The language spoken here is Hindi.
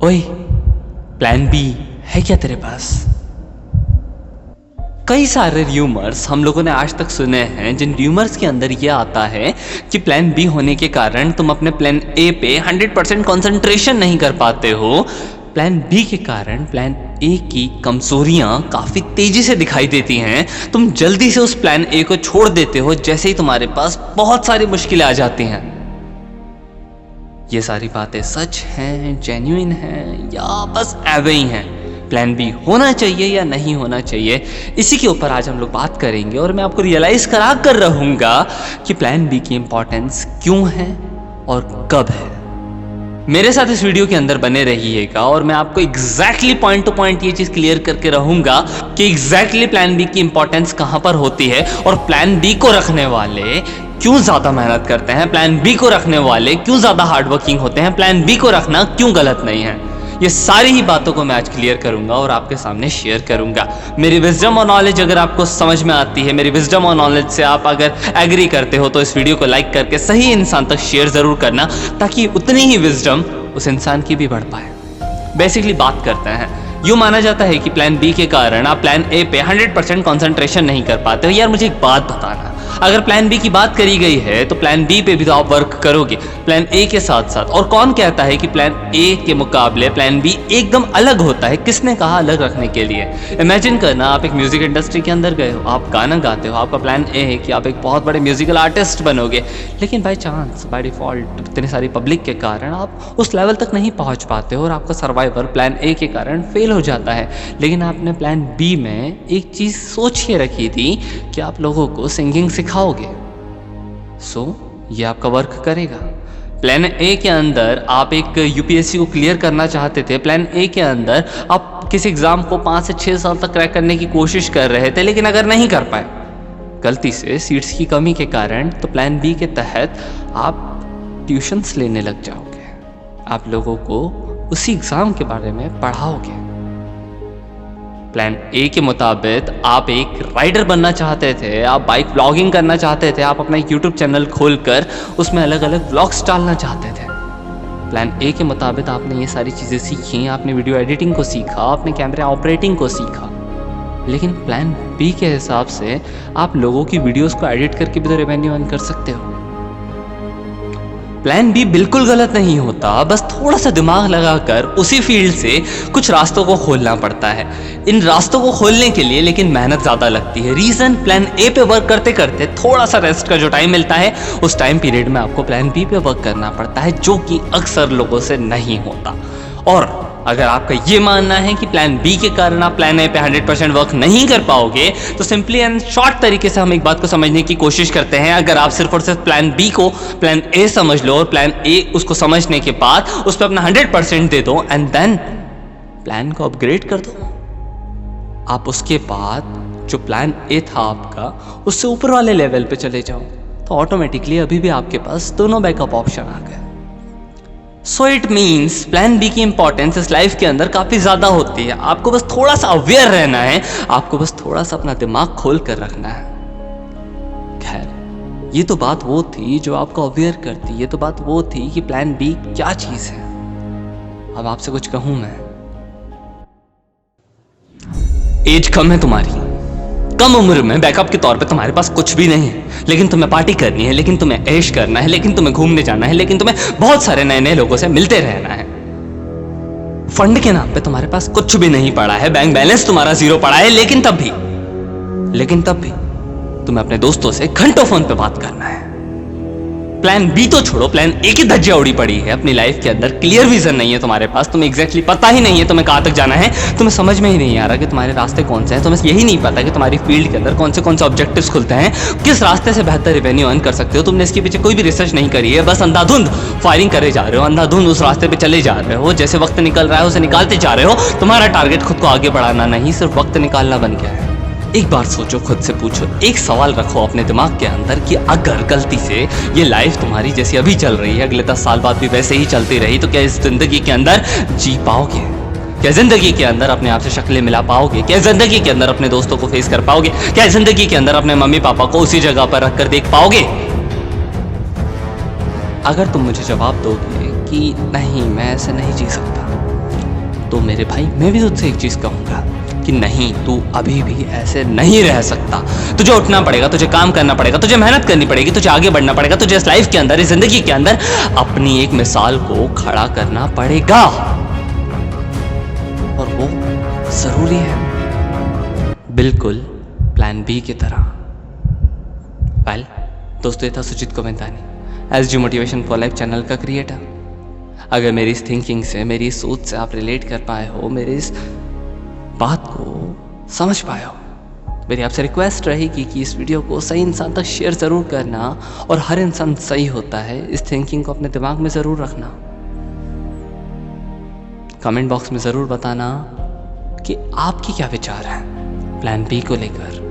ओए, प्लान बी है क्या तेरे पास? कई सारे र्यूमर्स हम लोगों ने आज तक सुने हैं, जिन र्यूमर्स के अंदर ये आता है कि प्लान बी होने के कारण तुम अपने प्लान ए पे 100% कंसंट्रेशन नहीं कर पाते हो। प्लान बी के कारण प्लान ए की कमजोरियां काफ़ी तेजी से दिखाई देती हैं। तुम जल्दी से उस प्लान ए को छोड़ देते हो जैसे ही तुम्हारे पास बहुत सारी मुश्किलें आ जाती हैं। ये सारी बातें सच हैं, जेन्युइन हैं, या बस एवे ही हैं? प्लान बी होना चाहिए या नहीं होना चाहिए, इसी के ऊपर आज हम लोग बात करेंगे और मैं आपको रियलाइज करा कर रहूंगा कि प्लान बी की इंपॉर्टेंस क्यों है और कब है। मेरे साथ इस वीडियो के अंदर बने रहिएगा और मैं आपको एग्जैक्टली पॉइंट टू पॉइंट ये चीज क्लियर करके रहूंगा कि एग्जैक्टली प्लान बी की इंपॉर्टेंस कहां पर होती है और प्लान बी को रखने वाले क्यों ज्यादा मेहनत करते हैं, प्लान बी को रखने वाले क्यों ज्यादा हार्डवर्किंग होते हैं, प्लान बी को रखना क्यों गलत नहीं है। ये सारी ही बातों को मैं आज क्लियर करूंगा और आपके सामने शेयर करूंगा। मेरी विजडम और नॉलेज अगर आपको समझ में आती है, मेरी विजडम और नॉलेज से आप अगर एग्री करते हो, तो इस वीडियो को लाइक करके सही इंसान तक शेयर जरूर करना, ताकि उतनी ही विजडम उस इंसान की भी बढ़ पाए। बेसिकली बात करते हैं, यूं माना जाता है कि प्लान बी के कारण आप प्लान ए पे 100% कंसंट्रेशन नहीं कर पाते हो। यार मुझे एक बात बताना, अगर प्लान बी की बात करी गई है तो प्लान बी पे भी तो आप वर्क करोगे प्लान ए के साथ साथ। और कौन कहता है कि प्लान ए के मुकाबले प्लान बी एकदम अलग होता है? किसने कहा अलग रखने के लिए? इमेजिन करना, आप एक म्यूजिक इंडस्ट्री के अंदर गए हो, आप गाना गाते हो, आपका प्लान ए है कि आप एक बहुत बड़े म्यूजिकल आर्टिस्ट बनोगे, लेकिन बाई चांस, बाय डिफॉल्ट, इतनी सारी पब्लिक के कारण आप उस लेवल तक नहीं पहुंच पाते हो और आपका सर्वाइवर प्लान ए के कारण फेल हो जाता है। लेकिन आपने प्लान बी में एक चीज सोच के रखी थी कि आप लोगों को सिंगिंग सिखाओगे, सो ये आपका वर्क करेगा। प्लान ए के अंदर आप एक यूपीएससी को क्लियर करना चाहते थे, प्लान ए के अंदर आप किसी एग्जाम को 5 से 6 साल तक क्रैक करने की कोशिश कर रहे थे, लेकिन अगर नहीं कर पाए गलती से सीट्स की कमी के कारण, तो प्लान बी के तहत आप ट्यूशन्स लेने लग जाओगे, आप लोगों को उसी एग्जाम के बारे में पढ़ाओगे। प्लान ए के मुताबिक आप एक राइडर बनना चाहते थे, आप बाइक ब्लॉगिंग करना चाहते थे, आप अपना एक यूट्यूब चैनल खोलकर उसमें अलग अलग ब्लॉग्स डालना चाहते थे। प्लान ए के मुताबिक आपने ये सारी चीज़ें सीखी, आपने वीडियो एडिटिंग को सीखा, आपने कैमरा ऑपरेटिंग को सीखा, लेकिन प्लान बी के हिसाब से आप लोगों की वीडियोस को एडिट करके भी तो रेवेन्यू अर्न कर सकते हो। प्लान बी बिल्कुल गलत नहीं होता, बस थोड़ा सा दिमाग लगाकर उसी फील्ड से कुछ रास्तों को खोलना पड़ता है। इन रास्तों को खोलने के लिए लेकिन मेहनत ज़्यादा लगती है। रीज़न, प्लान ए पे वर्क करते करते थोड़ा सा रेस्ट का जो टाइम मिलता है, उस टाइम पीरियड में आपको प्लान बी पे वर्क करना पड़ता है, जो कि अक्सर लोगों से नहीं होता। और अगर आपका ये मानना है कि प्लान बी के कारण आप प्लान ए पे 100% वर्क नहीं कर पाओगे, तो सिंपली एंड शॉर्ट तरीके से हम एक बात को समझने की कोशिश करते हैं। अगर आप सिर्फ और सिर्फ प्लान बी को प्लान ए समझ लो और प्लान ए उसको समझने के बाद उस पर अपना 100% दे दो एंड देन प्लान को अपग्रेड कर दो, आप उसके बाद जो प्लान ए था आपका, उससे ऊपर वाले लेवल पे चले जाओ, तो ऑटोमेटिकली अभी भी आपके पास दोनों बैकअप ऑप्शन आ गए। So it means plan B की इंपॉर्टेंस इस लाइफ के अंदर काफ़ी ज़्यादा होती है। आपको बस थोड़ा सा अवेयर रहना है, आपको बस थोड़ा सा अपना दिमाग खोल कर रखना है। खैर, ये तो बात वो थी जो आपको अवेयर करती, ये तो बात वो थी कि प्लान बी क्या चीज़ है। अब आपसे कुछ कहूँ मैं, एज कम है तुम्हारी, कम उम्र में बैकअप के तौर पे तुम्हारे पास कुछ भी नहीं है, लेकिन तुम्हें पार्टी करनी है, लेकिन तुम्हें ऐश करना है, लेकिन तुम्हें घूमने जाना है, लेकिन तुम्हें बहुत सारे नए नए लोगों से मिलते रहना है। फंड के नाम पे तुम्हारे पास कुछ भी नहीं पड़ा है, बैंक बैलेंस तुम्हारा 0 पड़ा है, लेकिन तब भी तुम्हें अपने दोस्तों से घंटों फोन पे बात करना है। प्लान बी तो छोड़ो, प्लान ए की धज्जियां उड़ी पड़ी है अपनी लाइफ के अंदर। क्लियर विजन नहीं है तुम्हारे पास, तुम्हें एग्जैक्टली पता ही नहीं है तुम्हें कहाँ तक जाना है, तुम्हें समझ में ही नहीं आ रहा कि तुम्हारे रास्ते कौन से हैं, तुम्हें यही नहीं पता कि तुम्हारी फील्ड के अंदर कौन से ऑब्जेक्टिव्स खुलते हैं, किस रास्ते से बेहतर रेवेन्यू अर्न कर सकते हो। तुमने इसके पीछे कोई भी रिसर्च नहीं करी है, बस अंधाधुंध फायरिंग करे जा रहे हो, अंधाधुंध उस रास्ते पे चले जा रहे हो, जैसे वक्त निकल रहा है उसे निकालते जा रहे हो। तुम्हारा टारगेट खुद को आगे बढ़ाना नहीं, सिर्फ वक्त निकालना बन गया है। एक बार सोचो, खुद से पूछो, एक सवाल रखो अपने दिमाग के अंदर कि अगर गलती से ये लाइफ तुम्हारी जैसी अभी चल रही है अगले 10 साल बाद भी वैसे ही चलती रही, तो क्या इस जिंदगी के अंदर जी पाओगे? क्या जिंदगी के अंदर अपने आप से शक्लें मिला पाओगे? क्या जिंदगी के अंदर अपने दोस्तों को फेस कर पाओगे? क्या जिंदगी के अंदर अपने मम्मी पापा को उसी जगह पर रखकर देख पाओगे? अगर तुम मुझे जवाब दोगे कि नहीं, मैं ऐसे नहीं जी सकता, तो मेरे भाई मैं भी तुझसे एक चीज़ कहूँगा कि नहीं, तू अभी भी ऐसे नहीं रह सकता। तुझे उठना पड़ेगा, तुझे काम करना पड़ेगा, तुझे मेहनत करनी पड़ेगी, तुझे आगे बढ़ना पड़ेगा, तुझे इस लाइफ के अंदर, इस जिंदगी के अंदर अपनी एक मिसाल को खड़ा करना पड़ेगा, और वो ज़रूरी है, बिल्कुल प्लान बी की तरह। वेल दोस्तों, ये था Sujit Komentani, SG motivation for life channel का क्रिएटर। अगर मेरी इस थिंकिंग से, मेरी इस सोच से आप रिलेट कर पाए हो, मेरी इस बात को समझ पाए हो, मेरी आपसे रिक्वेस्ट रहेगी कि इस वीडियो को सही इंसान तक शेयर ज़रूर करना, और हर इंसान सही होता है, इस थिंकिंग को अपने दिमाग में ज़रूर रखना। कमेंट बॉक्स में ज़रूर बताना कि आपके क्या विचार हैं प्लान बी को लेकर।